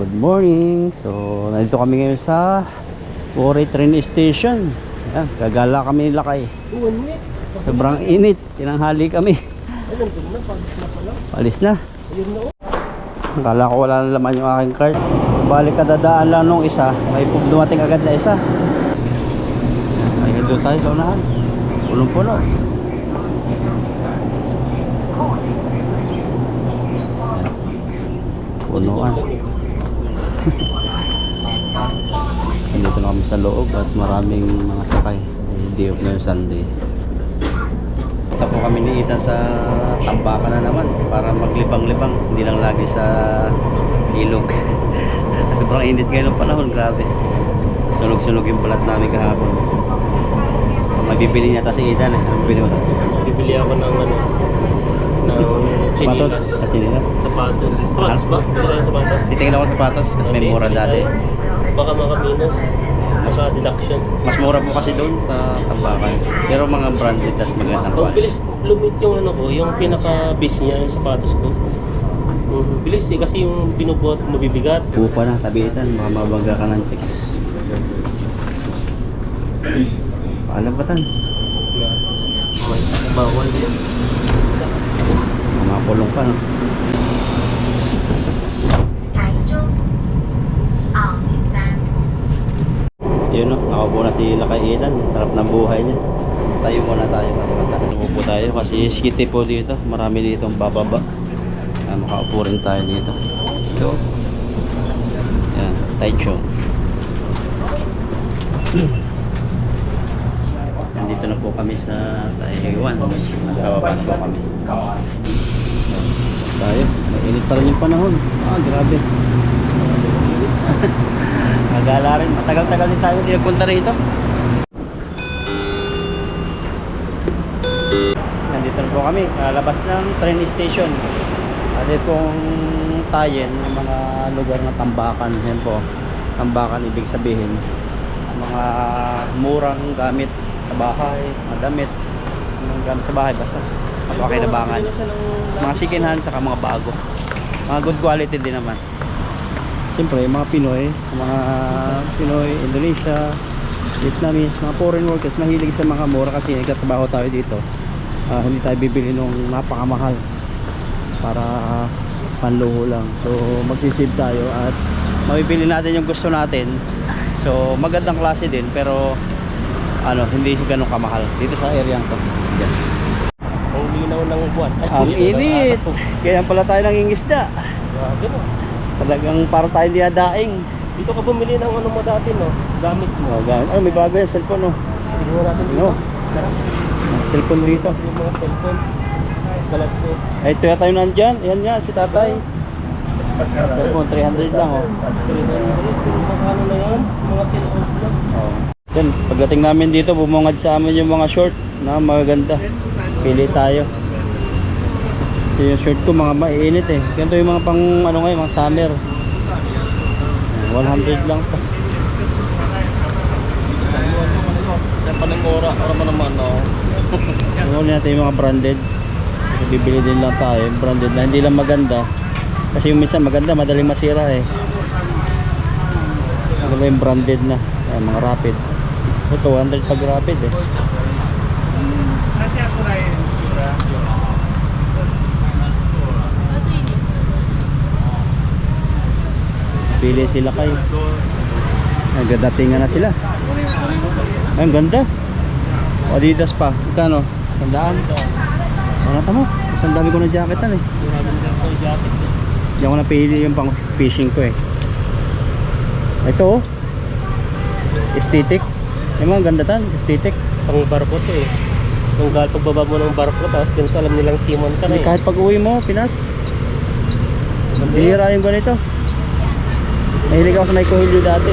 Good morning. So, nandito kami ngayon sa Woray Train Station. Ayan, gagala kami lakay. Sobrang init. Tinanghali kami. Palis na. Akala ko wala na laman yung aking card. Balik kadadaan lang nung isa. May dumating agad na isa. Ay, doon tayo sa unahan. Punong-puno. Punuan. Dito na kami sa loob at maraming mga sakay. Day off ngayong Sunday. Punta po kami ni Ethan sa Tambakan na naman para maglibang-libang. Hindi lang lagi sa ilog. Sobrang init ngayon ng panahon, grabe. Sunog-sunog yung balat namin kahapon. Mabibili niya si Ethan eh. Bibili mo? Bibili ako ng ano, ng Sapatos? chinilas. Chinilas? Sapatos. Sapatos ba? Bibili ng sapatos? Titingin ako sa sapatos kasi may mura dati. Baka makaminus. Mas deduction. Mas mura po kasi doon sa Tambakan. Pero mga branded at magandang Oh, quality. bilis lumit yung ano ko, yung pinaka-base niya, yung sapatos ko. Bilis eh, kasi yung binubuhat, mabibigat. Pupa na, tabitan. Baka mabangga ka ng chicks. Paalam ba tan? Bawal yan. Mapulong pa no? Yun no, nakaupo na si Lakay Ethan. Sarap ng buhay niya. Tayo muna tayo kasi upo tayo kasi skiti po dito. Marami dito ang bababa. Makaupo rin tayo dito. So, yan, Taichung. Nandito na po kami sa Taiwan. Nagkababas po kami. Tayo, mainit pa rin yung panahon. Grabe. Nagala rin, matagal-tagal din tayo hindi nagpunta rito. Nandito na po kami, labas ng train station. Ate pong tayen ng mga lugar na Tambakan. Yan po, Tambakan ibig sabihin mga murang gamit sa bahay, madamit, mga gamit sa bahay basta kapakinabangan. Mga second hand saka mga bago. Mga good quality din naman. Siyempre, mga Pinoy, Indonesia, Vietnamese, mga foreign workers, mahilig sa mga mura kasi nagtatrabaho tayo dito. Hindi tayo bibili nung napakamahal para panluho lang. So, magsisave tayo at mabibili natin yung gusto natin. So, magandang klase din pero hindi siya ganun kamahal dito sa area ko. Yan. Ang linaw ng buwan. Ang init! Kaya pala tayo nangingisda. Grabe no. Talagang para tayo diadaing. Dito ka bumili ng ano mo dati no? Gamit mo. Gamit. May bago yan, cellphone no. Tignan mo natin dito. No. Cellphone dito. Yung mga cellphone. Balat ko. Ay, ito tayo nandyan. Yan nga, si tatay. Cellphone, 300 lang oh. Ano na yan? Mga cellphone lang. Oh. Yan, pagdating namin dito, bumungad sa amin yung mga short na magaganda. Pili tayo. Kasi yung short ko mga maiinit eh. Ganito yung mga pang ngayon, mga summer. 100 lang pa. Sa paningora, para mo naman no. Ano natin yung mga branded. Bibili din lang tayo, branded na hindi lang maganda. Kasi yung minsan maganda, madaling masira eh. Ano ba yung branded na? Ay, mga rapid. Ito 200 pag rapid eh. Pili sila kayo. Nagdatingan na sila. Ay, ang ganda. Adidas pa. Ikano? Tandaan. Ano tamo? Ang dami ko na jacketan eh. Diyan ko napili yung pang fishing ko eh. Ito oh. Aesthetic. Yung mga ganda tan, aesthetic. Pang barko to eh. Kung pagbaba mo ng barko, tapos ganito alam nilang simon ka na eh. Kahit pag uwi mo, Pinas. Bihira yung ganito. Mahilig ako sa may kuhilyo dati.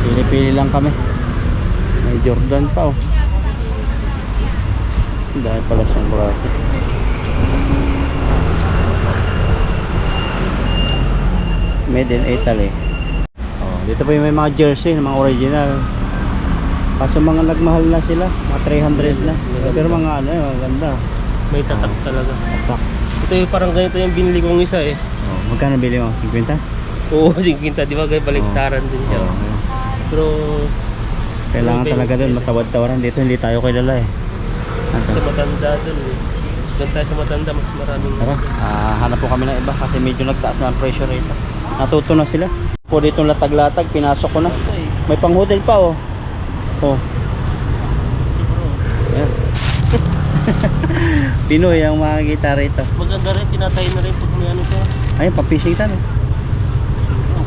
Pili-pili lang kami. May Jordan pa oh. Dahil pala siyang braso. Made in Italy. Oh, dito pa yung may mga jersey, mga original. Kaso mga nagmahal na sila, mga 300 na. Pero mga ano, maganda. May tatak talaga. Tatak. Ito yung parang ganito yung binili kong isa eh. Oh, magkano bili mo? 50? Oo, 50, di ba? Kaya baliktaran din siya. Oo. Pero Kailangan talaga doon matawad-tawaran. Dito hindi tayo kilala eh. sa matanda dun eh. Doon tayo sa matanda, mas maraming... Tara, hanap po kami ng iba kasi medyo nagtaas na ang pressure rito. Natuto na sila. Po dito latag-latag, pinasok ko na. May pang-hotel pa oh. Oh. Ayan. Pinoy ang makikita rito. Maganda rin, tinatay na rin pag may ano siya. Ayun, pang-fishing tan. Ang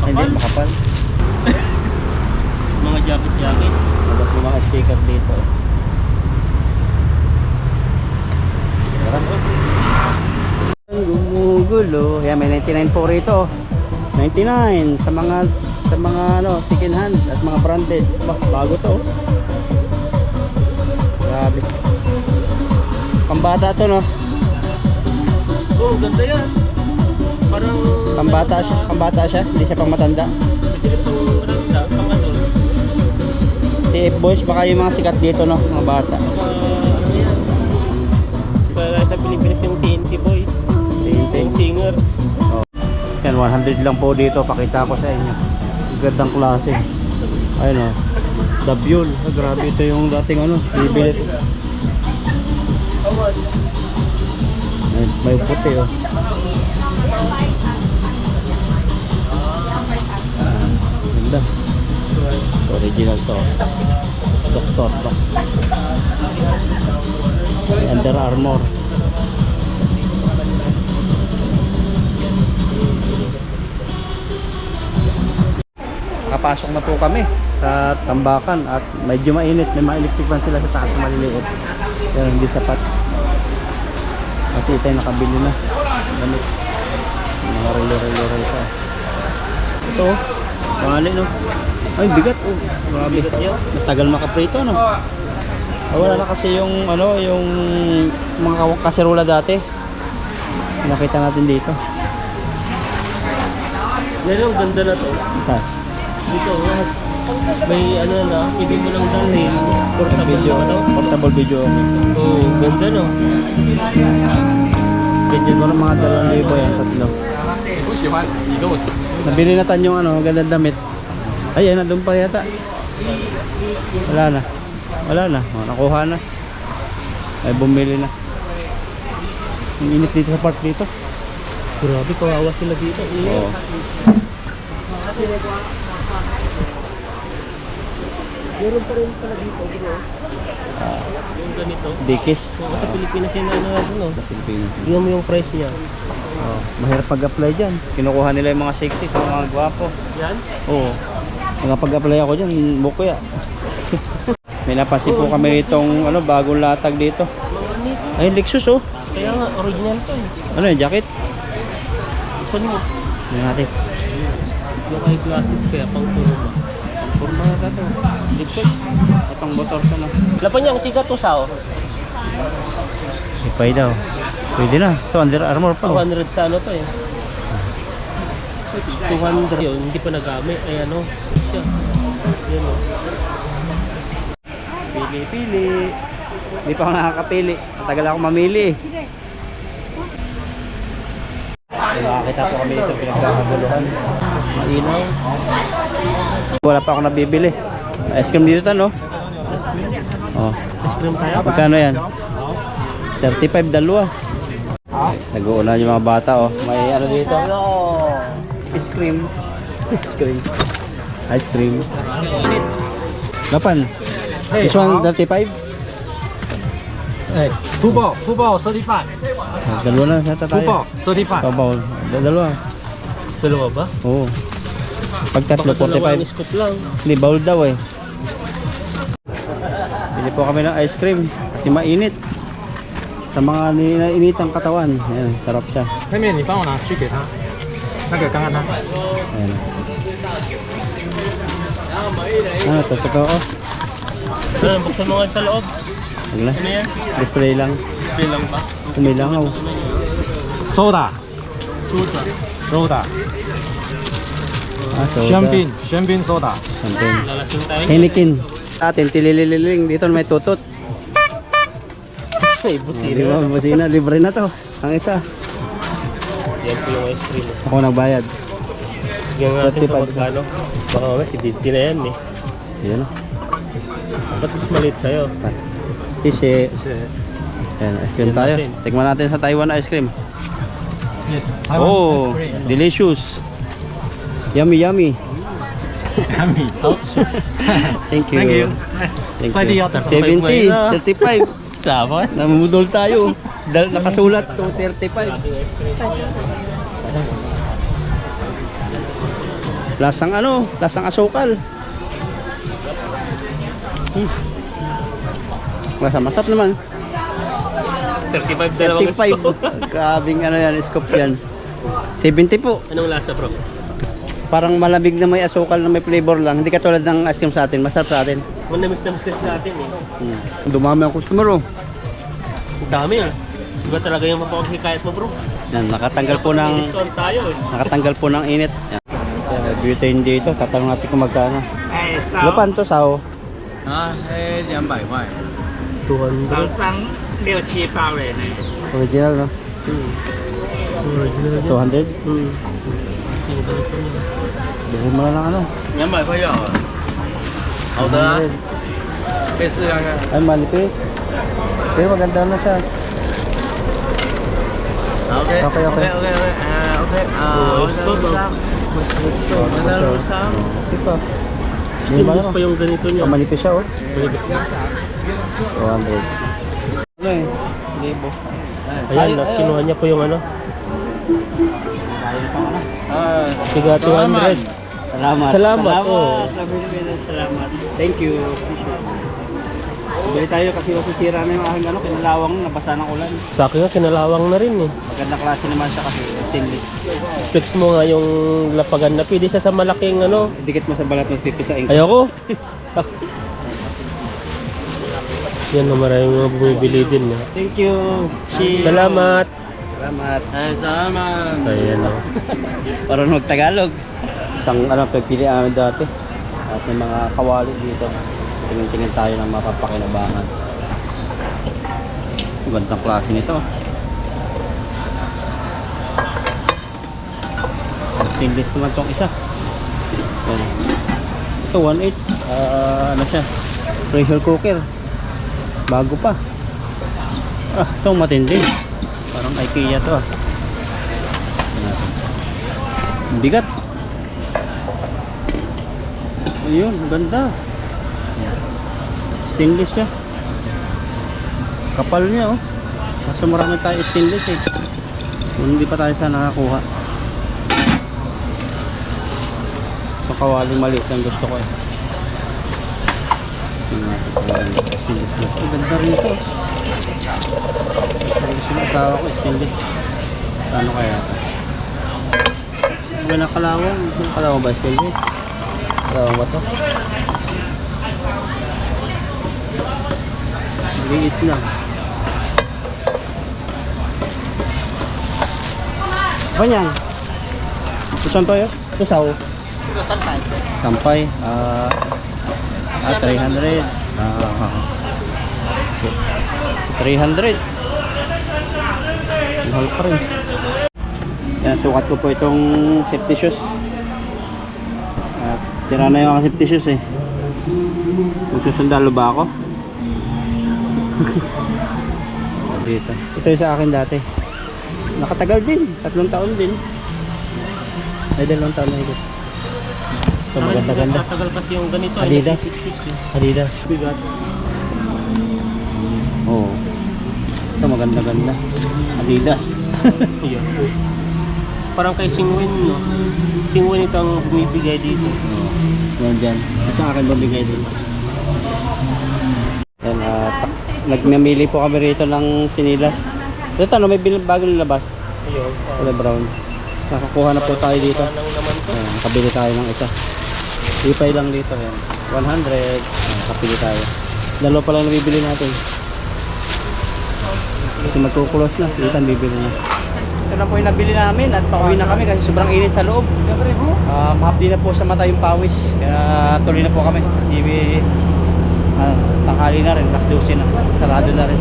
Ay, kapal. hindi, makapal. Mga jacket-jacket. Labas yung mga sticker dito. Tara. Gumugulo. Yan, may 99 po rito. 99 sa mga ano, second hand at mga branded. Bah, bago to. Grabe. Pambata to, no? Oo, ganda yan. Parang... Pambata siya, hindi siya pang matanda. Hindi pang adult. TF boys, baka yung mga sikat dito, no? Mga bata. Ano yan? Para sa Pilipinas yung TNT boy. Yung singer. Oh. Yan, 100 lang po dito. Pakita ko sa inyo. Gandang klase. Ayun, oh. Dabyul. Grabe, ito yung dating ano. Bibili. May puti, oh. Ganda. Original to. Doktor to. May Under Armour. Nakapasok na po kami sa Tambakan at medyo mainit. May mga electric fan sila sa taas maliliit. Pero hindi sapat. Kasi tayo nakabili na. Gamit. Mga relo-relo pa. Ito, pangali no. Ay, bigat oh. Grabe. Mas tagal makaprito no. Wala na kasi yung ano, yung mga kaserola dati. Nakita natin dito. Yan yung ganda na to. Isa. Dito, may ano na, hindi mo lang dalhin. Portable Video, na to. portable video. Oo, ganda no. Ganyan ko ng mga 2,000 yan, tatlo. Nabili na tan yung ano, gandang damit. Ayan, nandun pa yata. Wala na. Wala na. Oh, nakuha na. Ay, bumili na. Ang init dito sa park dito. Grabe, kawawa sila dito. Oo. Meron pa rin pala dito, bro. Yung ganito. Dikis. Oo, sa Pilipinas yun ano, Sa Pilipinas. tingnan mo yung price niya. Oh, mahirap pag-apply dyan. Kinukuha nila yung mga sexy sa mga gwapo. Yan? Oo. Pag-apply ako dyan, bukuya. May napansin po kami itong ano, bagong latag dito. Mga nito. Ay, Lexus oh. Kaya nga, original to eh. Ano yung jacket? Saan mo? Yan natin. Yung high classes kaya pang turma. Purma na ito. Lexus. Itong motor ko na. Lapan niya, ang chika to sao. Ipay daw. Pwede na. Ito, Under Armour pa. 200 sa ano to eh. 200 yun, hindi pa nagamit. Ay ano, siya. Yan o. Pili. Hindi pa ako nakakapili. Matagal ako mamili eh. Nakakita po kami dito pinagkakaguluhan. Mainaw. Wala pa ako nabibili. Ice cream dito tan, no? Oh. Ice cream tayo. Magkano yan? 35 dalawa. Nag-uuna yung mga bata, oh. May ano dito? Ice cream. Ice cream. Ice cream. Lapan. This one 35?哎，two ball 35， Dalawa na sa two ball tayo. 35。 Pabaw. Dalawa. Dalawa ba? Oo. Pag tatlo, Baka dalawang 45. scoop lang. Hindi, bowl daw eh. Bili po kami ng ice cream. Kasi mainit. Sa mga naiinitang katawan. Ayan, sarap siya. 妹妹，你帮我拿去给他，那个刚刚那个。 Ayan. Ano, totoo. Ano, buksan mo nga sa loob. Wag na. Ano yan? Display lang. Display lang ba? Tumilangaw. soda Suta. soda， Ah, soda. 香槟 soda。 Something. Lalasing tayo. Hinikin. Atin, tililililing. Dito may tutot. Ay, Di ba, busina. Libre na to. Ang isa. Yan po yung ice cream. Ako nagbayad. Tignan natin 35. sa magkano. Baka mamaya si 50 na yan eh. Yan o. Ba't mas maliit sa'yo? Kasi, yan, ice cream Yan tayo. natin. Tikman natin sa Taiwan ice cream. Yes. Oh, delicious. Yummy, yummy. Yummy. Thank you. Thank you. Thank Sorry, you. yata. 70, 35. Dapat. Namumudol tayo. Dahil nakasulat to 35. Lasang ano? Lasang asukal. Masarap naman. 35 dalawang scoop. 35. Grabing ano yan, scoop yan. 70 po. Anong lasa bro? Parang malamig na may asukal na may flavor lang. Hindi katulad ng ice cream sa atin. Masarap sa atin. Manamis-namis kasi sa atin eh. Dumami ang customer oh. Ang dami ah. Iba talaga yung mapapaghikayat mo bro. Yan, nakatanggal po ng Discount tayo eh. nakatanggal po ng init. Yan. Butane dito. Tatanong natin kung magkano. Lupan to sao? 200块。 200. 6、7包嘞呢。 Original no? Original 200? Hmm. Bili mo na lang ano? 200块要啊。好的啊， 100. 可以试看看。 Ay, manipis. Pero maganda na siya. OK OK OK OK OK Oh, scoop, ah. Okay pa. Hindi ba Stainless pa yung ganito niya. manipis siya oh. Malibig. 200. Ano eh? Libo. Ayan, kinuha niya po yung ano. Dahil pa ano? Siga 200. Salamat. Salamat, oh. Salamat. Thank you. Bili tayo kasi sisira na yung aking ano, kinalawang nabasa ng ulan. Sa akin nga, kinalawang na rin eh. Magandang klase naman siya kasi stainless. Flex mo nga yung lapagan na pwede siya sa malaking ano. Dikit mo sa balat mo pipisain. Ayoko. Yan na maraming mga bumibili din. Eh. Thank you. Salamat. Salamat. Ay, salamat. Ayan o. Parang mag-Tagalog. Isang ano, pagpili namin dati. At may mga kawali dito. Tingin-tingin tayo ng mapapakinabangan. Gandang klase nito. Stainless naman tong isa. Ayan. Ito 1.8. Ano siya? Pressure cooker. Bago pa. Ito matindi. Parang IKEA to ah. Tingnan natin. Ang bigat. Ayun, ganda. Stainless siya. Kapal niya oh. Kaso marami tayo stainless eh. Hindi pa tayo sana nakakuha. So kawaling maliit ang gusto ko eh. Tingnan natin kung stainless na. Ay, ganda rin ito. Ay, gusto ng asawa ko stainless. Ano kaya ito? Mas ba nakalawang? Nakalawang ba stainless? Kalawang ba ito? Liit lang. Apa yan? Saan to yun? Tusaw? Sampay. Sampay. 300. 300. Mahal pa rin. Yan, sukat ko po itong safety shoes. Tira na yung mga safety shoes eh. Magsusundalo ba ako? Dito. Ito yung sa akin dati. Nakatagal din. 3 taon din. Ay, 2 taon na ito. Ito maganda-ganda. Tatagal kasi yung ganito. Adidas. Adidas. Bigat. Oo. Ito maganda-ganda. Adidas. Ayan. Parang kay Singwin, no? Singwin ito ang bumibigay dito. Oo. Yan dyan. Sa akin bumigay din. Yan, nagmamili po kami rito ng sinilas. Ito ano, may bagong labas. Ayun. Kulay brown. Nakakuha na po tayo dito. Lang naman to. Ayan, nakabili tayo ng isa. Ipay lang dito. Ayan. 100. Ayan, nakabili tayo. Dalawa pa lang nabibili natin. Kasi magkukulos na. Dito bibili na. Ito na po yung nabili namin at pauwi na kami kasi sobrang init sa loob. Mahapdi na po sa mata yung pawis. Kaya tuloy na po kami. Kasi tanghali na rin. Last 12 na. Sarado na rin.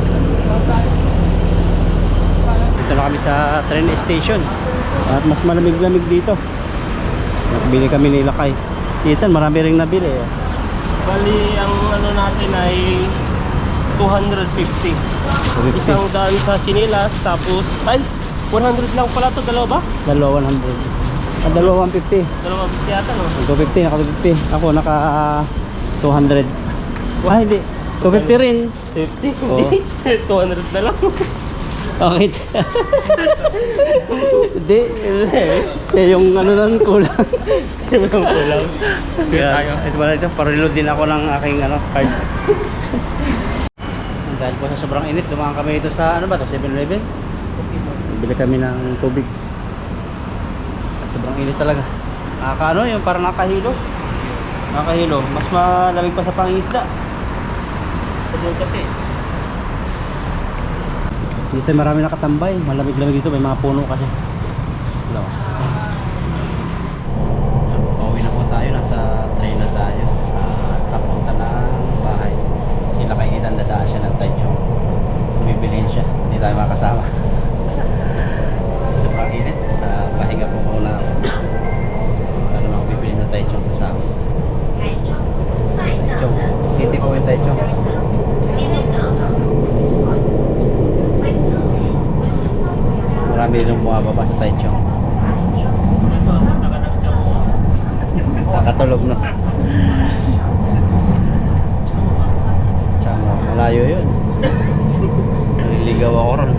Dito na kami sa train station. At mas malamig-lamig dito. Bili kami ni Lakay. Si Ethan, marami ring nabili. Bali, ang ano natin ay 250. Isang daan sa chinilas, tapos, ay, 100 lang pala to, dalawa ba? Dalawa 100. Dalawa 150. Dalawa ba yata, no? 250, naka 250. Ako naka 200. Ah, hindi. 250 rin. 50? Oo. Hindi, 200 na lang. Okay. Hindi. Siya yung ano lang kulang. Walang kulang. Yeah. Ito pala ito. Parilo din ako ng aking ano, card. Dahil po sa sobrang init, dumaan kami ito sa ano ba to, 7-Eleven. Bili kami ng tubig. At sobrang init talaga. Ano yung parang nakahilo. Nakahilo. Mas malamig pa sa pangingisda. Sabihin kasi. Dito marami nakatambay. Malamig-lamig dito. May mga puno kasi. Hello. Pauwi na po tayo. Nasa train na tayo. Papunta ng bahay. Sila kay Ethan, dadaan siya ng Taichung. Bibilihin siya. Hindi tayo makasama. Kasi sobrang init. Pahinga po muna ako. Ano lang bibilihin na Taichung sa sama. Taichung. City po yung Taichung. Marami rin bumababa sa Taichung. Nakatulog na. Tsaka malayo yun. Naliligaw ako ron.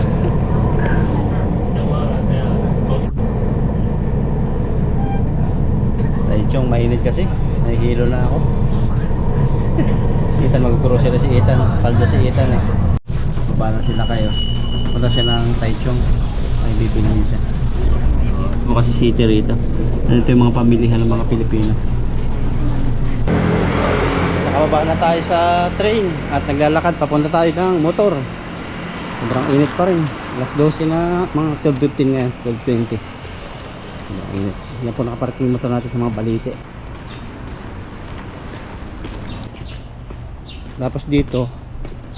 Taichung, mainit kasi. Nahihilo na ako. Ethan, mag-grocery si Ethan. Paldo si Ethan eh. Baba na sila kayo. Punta siya ng Taichung. Ay, bibilihin siya. Ito kasi city rito. Ito yung mga pamilihan ng mga Pilipino. Nakababa na tayo sa train at naglalakad papunta tayo ng motor. Sobrang init pa rin. Alas 12 na, mga 12:15 ngayon, 12:20. Sobrang init. Yan po nakaparking motor natin sa mga balite. Tapos dito,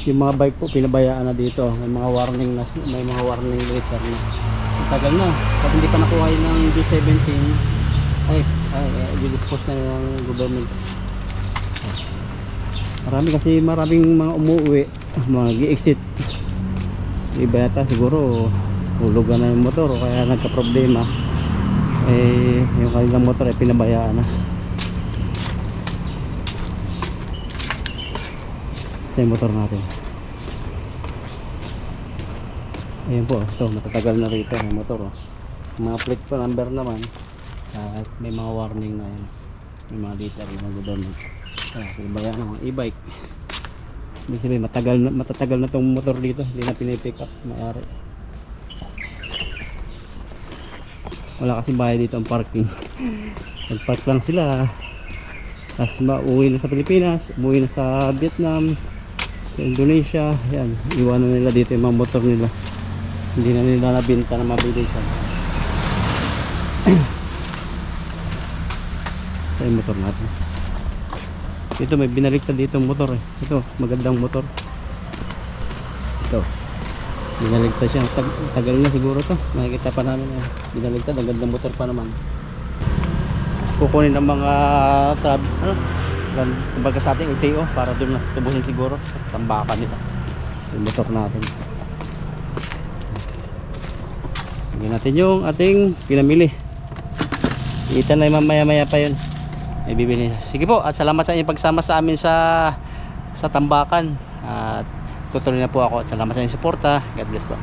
yung mga bike po pinabayaan na dito. May mga warning na, may mga warning later na. Tagal na. Pag hindi pa nakuha yun ng G17, ay i-dispose na ng government. Marami kasi maraming mga umuwi, mga gi-exit. Iba yata siguro hulugan na yung motor o kaya nagka-problema. Eh, yung kanilang motor ay pinabayaan na. Sa yung motor natin. Ayan po, ito matatagal na rito yung motor. Oh. Mga plate pa number naman. At may mga warning na yan. May mga liter na government. Pinabayaan ng mga e-bike. Ibig sabihin, matatagal na tong motor dito. Hindi na pinipick up. Mayari. Wala kasi bayad dito ang parking. Nag-park lang sila. Tapos uuwi na sa Pilipinas, umuwi na sa Vietnam, sa Indonesia. Yan, iwanan nila dito yung mga motor nila. Hindi na nila nabinta na mabilisan. Sa yung motor natin. Ito may binaliktad dito motor eh. Ito magandang motor. Ito binaligtad siya. Tagal na siguro to. Nakikita pa namin eh. Binaligtad. Ang gandang motor pa naman. Kukunin ng mga kumbaga sa ating LTO para doon na tubuhin siguro sa tambakan nila yung motor natin. Tingnan natin yung ating pinamili. Kita na mamaya-maya pa yun. May bibili. Sige po at salamat sa inyong pagsama sa amin sa tambakan. At tutuloy na po ako at salamat sa inyong suporta. God bless po.